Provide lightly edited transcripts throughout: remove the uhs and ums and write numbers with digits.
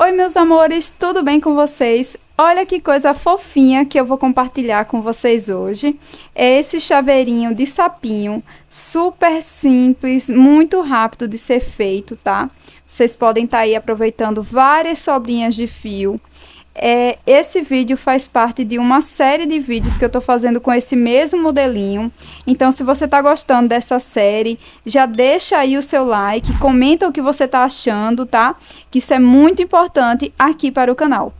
Oi, meus amores, tudo bem com vocês? Olha que coisa fofinha que eu vou compartilhar com vocês hoje. É esse chaveirinho de sapinho, super simples, muito rápido de ser feito, tá? Vocês podem estar aí aproveitando várias sobrinhas de fio. Esse vídeo faz parte de uma série de vídeos que eu tô fazendo com esse mesmo modelinho. Então, se você tá gostando dessa série, já deixa aí o seu like, comenta o que você tá achando, tá? Que isso é muito importante aqui para o canal.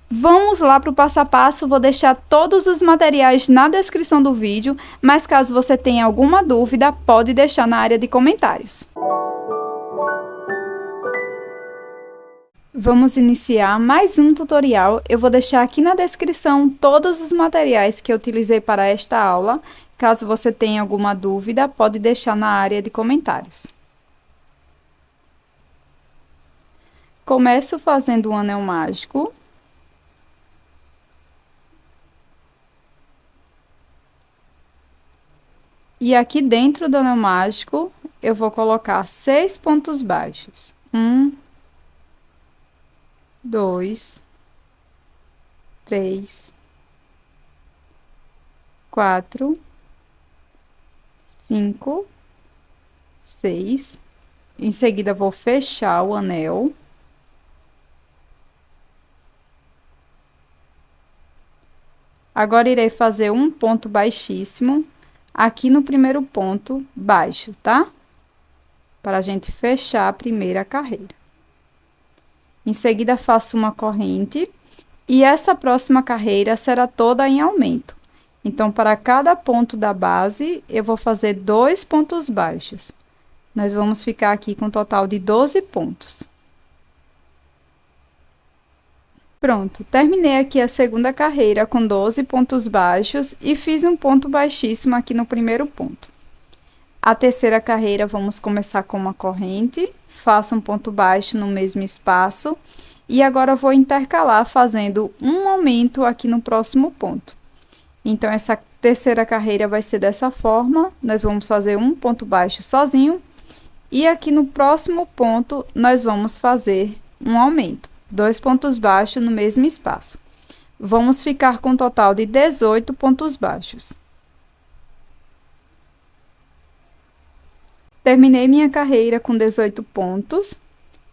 Vamos lá para o passo a passo, vou deixar todos os materiais na descrição do vídeo, mas caso você tenha alguma dúvida, pode deixar na área de comentários. Vamos iniciar mais um tutorial. Eu vou deixar aqui na descrição todos os materiais que eu utilizei para esta aula. Caso você tenha alguma dúvida, pode deixar na área de comentários. Começo fazendo um anel mágico. E aqui dentro do anel mágico, eu vou colocar 6 pontos baixos. 1, 2, 3, 4, 5, 6. Em seguida, vou fechar o anel. Agora, irei fazer um ponto baixíssimo aqui no primeiro ponto baixo, tá? Para a gente fechar a primeira carreira. Em seguida, faço uma corrente e essa próxima carreira será toda em aumento. Então, para cada ponto da base, eu vou fazer 2 pontos baixos. Nós vamos ficar aqui com um total de 12 pontos. Pronto, terminei aqui a segunda carreira com 12 pontos baixos e fiz um ponto baixíssimo aqui no primeiro ponto. A terceira carreira, vamos começar com uma corrente, faço um ponto baixo no mesmo espaço e agora vou intercalar fazendo um aumento aqui no próximo ponto. Então, essa terceira carreira vai ser dessa forma, nós vamos fazer um ponto baixo sozinho e aqui no próximo ponto nós vamos fazer um aumento, 2 pontos baixos no mesmo espaço. Vamos ficar com um total de 18 pontos baixos. Terminei minha carreira com 18 pontos.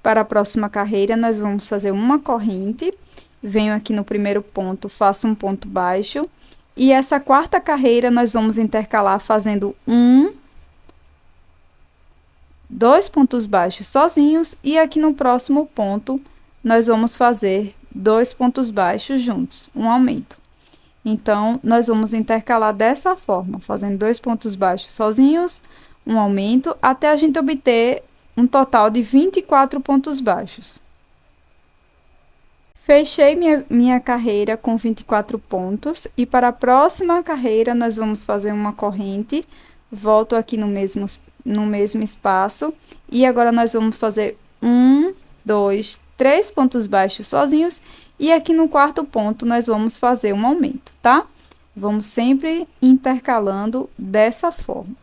Para a próxima carreira, nós vamos fazer uma corrente. Venho aqui no primeiro ponto, faço um ponto baixo. E essa quarta carreira, nós vamos intercalar fazendo 2 pontos baixos sozinhos. E aqui no próximo ponto, nós vamos fazer 2 pontos baixos juntos, um aumento. Então, nós vamos intercalar dessa forma, fazendo 2 pontos baixos sozinhos, um aumento, até a gente obter um total de 24 pontos baixos. Fechei minha carreira com 24 pontos e para a próxima carreira nós vamos fazer uma corrente, volto aqui no mesmo espaço e agora nós vamos fazer 1, 2, 3 pontos baixos sozinhos e aqui no quarto ponto nós vamos fazer um aumento, tá? Vamos sempre intercalando dessa forma.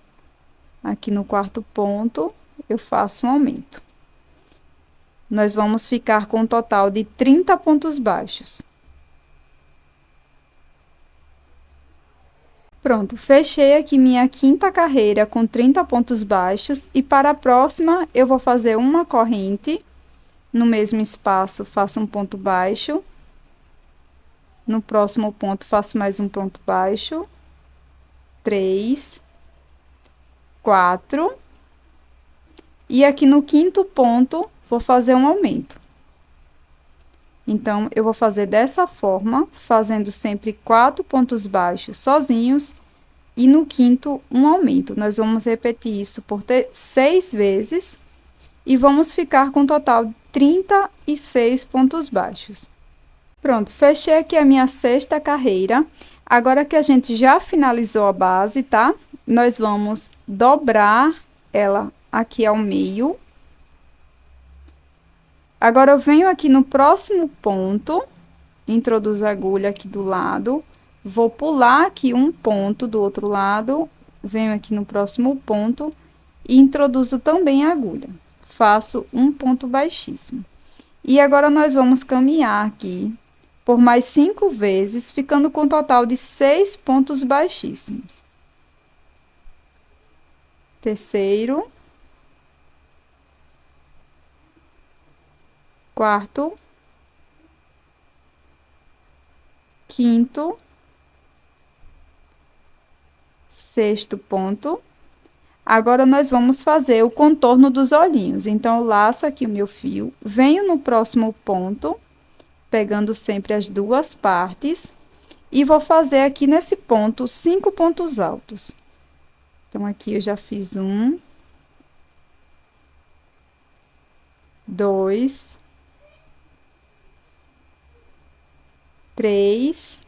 Aqui no quarto ponto, eu faço um aumento. Nós vamos ficar com um total de 30 pontos baixos. Pronto, fechei aqui minha quinta carreira com 30 pontos baixos e para a próxima eu vou fazer uma corrente. No mesmo espaço, faço um ponto baixo. No próximo ponto, faço mais um ponto baixo. 3, 4. E aqui no quinto ponto, vou fazer um aumento. Então, eu vou fazer dessa forma, fazendo sempre 4 pontos baixos sozinhos. E no quinto, um aumento. Nós vamos repetir isso por 6 vezes. E vamos ficar com um total de 36 pontos baixos. Pronto, fechei aqui a minha sexta carreira. Agora que a gente já finalizou a base, tá? Nós vamos dobrar ela aqui ao meio. Agora, eu venho aqui no próximo ponto, introduzo a agulha aqui do lado, vou pular aqui um ponto do outro lado, venho aqui no próximo ponto e introduzo também a agulha. Faço um ponto baixíssimo. E agora nós vamos caminhar aqui por mais 5 vezes, ficando com um total de 6 pontos baixíssimos. Terceiro, quarto, quinto, sexto ponto. Agora nós vamos fazer o contorno dos olhinhos. Então, eu laço aqui o meu fio, venho no próximo ponto, pegando sempre as duas partes, e vou fazer aqui nesse ponto 5 pontos altos. Então, aqui eu já fiz 1, 2, 3,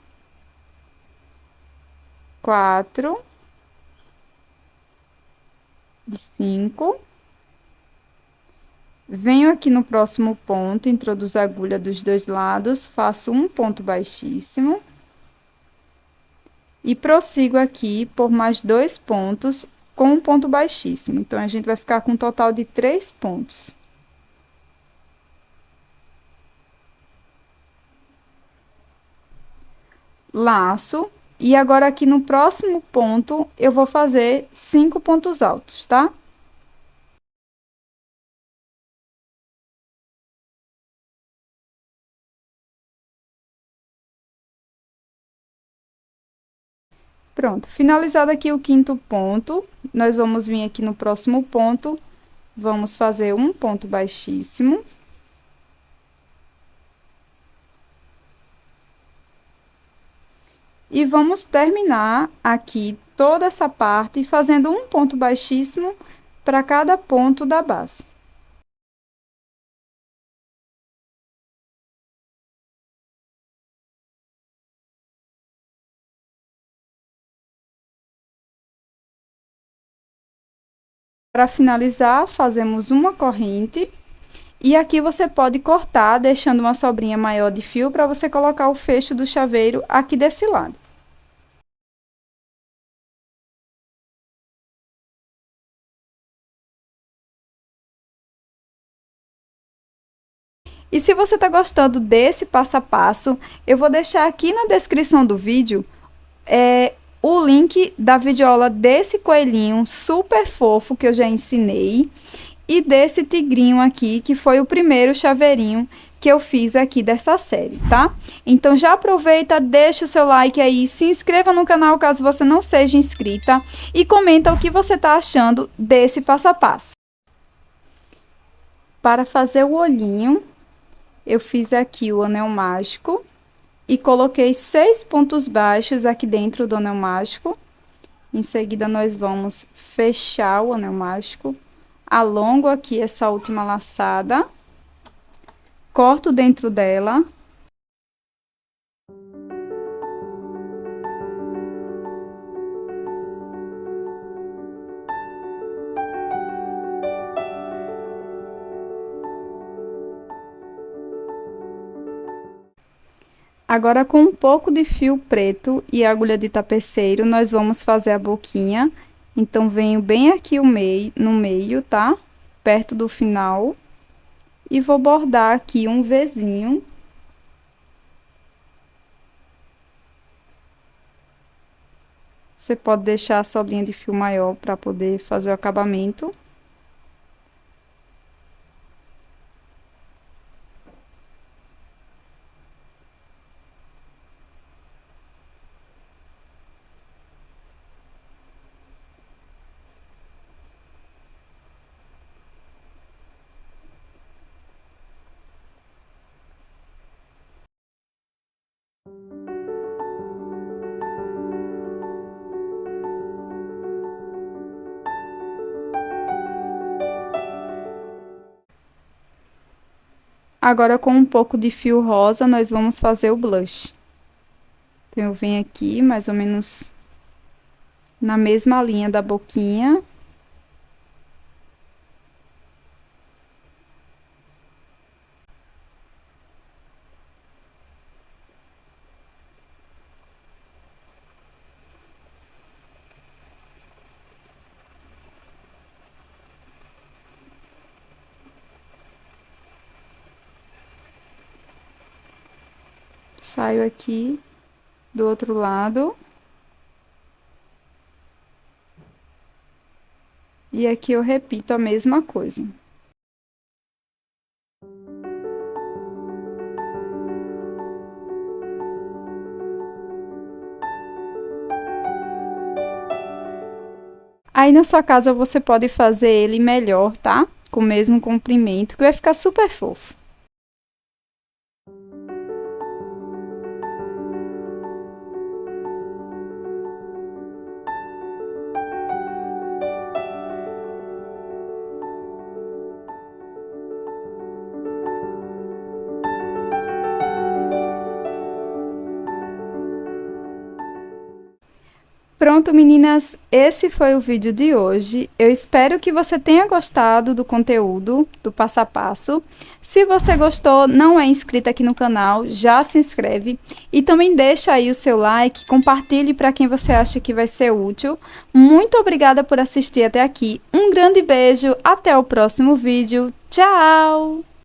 4, 5. Venho aqui no próximo ponto, introduzo a agulha dos dois lados, faço um ponto baixíssimo. E prossigo aqui por mais 2 pontos com um ponto baixíssimo. Então, a gente vai ficar com um total de 3 pontos. Laço. E agora, aqui no próximo ponto, eu vou fazer 5 pontos altos, tá? Pronto, finalizado aqui o quinto ponto, nós vamos vir aqui no próximo ponto, vamos fazer um ponto baixíssimo. E vamos terminar aqui toda essa parte fazendo um ponto baixíssimo para cada ponto da base. Para finalizar, fazemos uma corrente. E aqui você pode cortar, deixando uma sobrinha maior de fio para você colocar o fecho do chaveiro aqui desse lado. E se você está gostando desse passo a passo, eu vou deixar aqui na descrição do vídeo o link da videoaula desse coelhinho super fofo que eu já ensinei e desse tigrinho aqui, que foi o primeiro chaveirinho que eu fiz aqui dessa série, tá? Então, já aproveita, deixa o seu like aí, se inscreva no canal caso você não seja inscrita e comenta o que você tá achando desse passo a passo. Para fazer o olhinho, eu fiz aqui o anel mágico e coloquei 6 pontos baixos aqui dentro do anel mágico. Em seguida, nós vamos fechar o anel mágico. Alongo aqui essa última laçada, corto dentro dela. Agora, com um pouco de fio preto e agulha de tapeceiro, nós vamos fazer a boquinha. Então, venho bem aqui no meio, tá? Perto do final. E vou bordar aqui um Vzinho. Você pode deixar a sobrinha de fio maior para poder fazer o acabamento. Agora, com um pouco de fio rosa, nós vamos fazer o blush. Então, eu venho aqui, mais ou menos na mesma linha da boquinha. Saio aqui do outro lado. E aqui eu repito a mesma coisa. Aí na sua casa você pode fazer ele melhor, tá? Com o mesmo comprimento, que vai ficar super fofo. Pronto, meninas, esse foi o vídeo de hoje. Eu espero que você tenha gostado do conteúdo, do passo a passo. Se você gostou, não é inscrita aqui no canal, já se inscreve. E também deixa aí o seu like, compartilhe para quem você acha que vai ser útil. Muito obrigada por assistir até aqui. Um grande beijo, até o próximo vídeo. Tchau!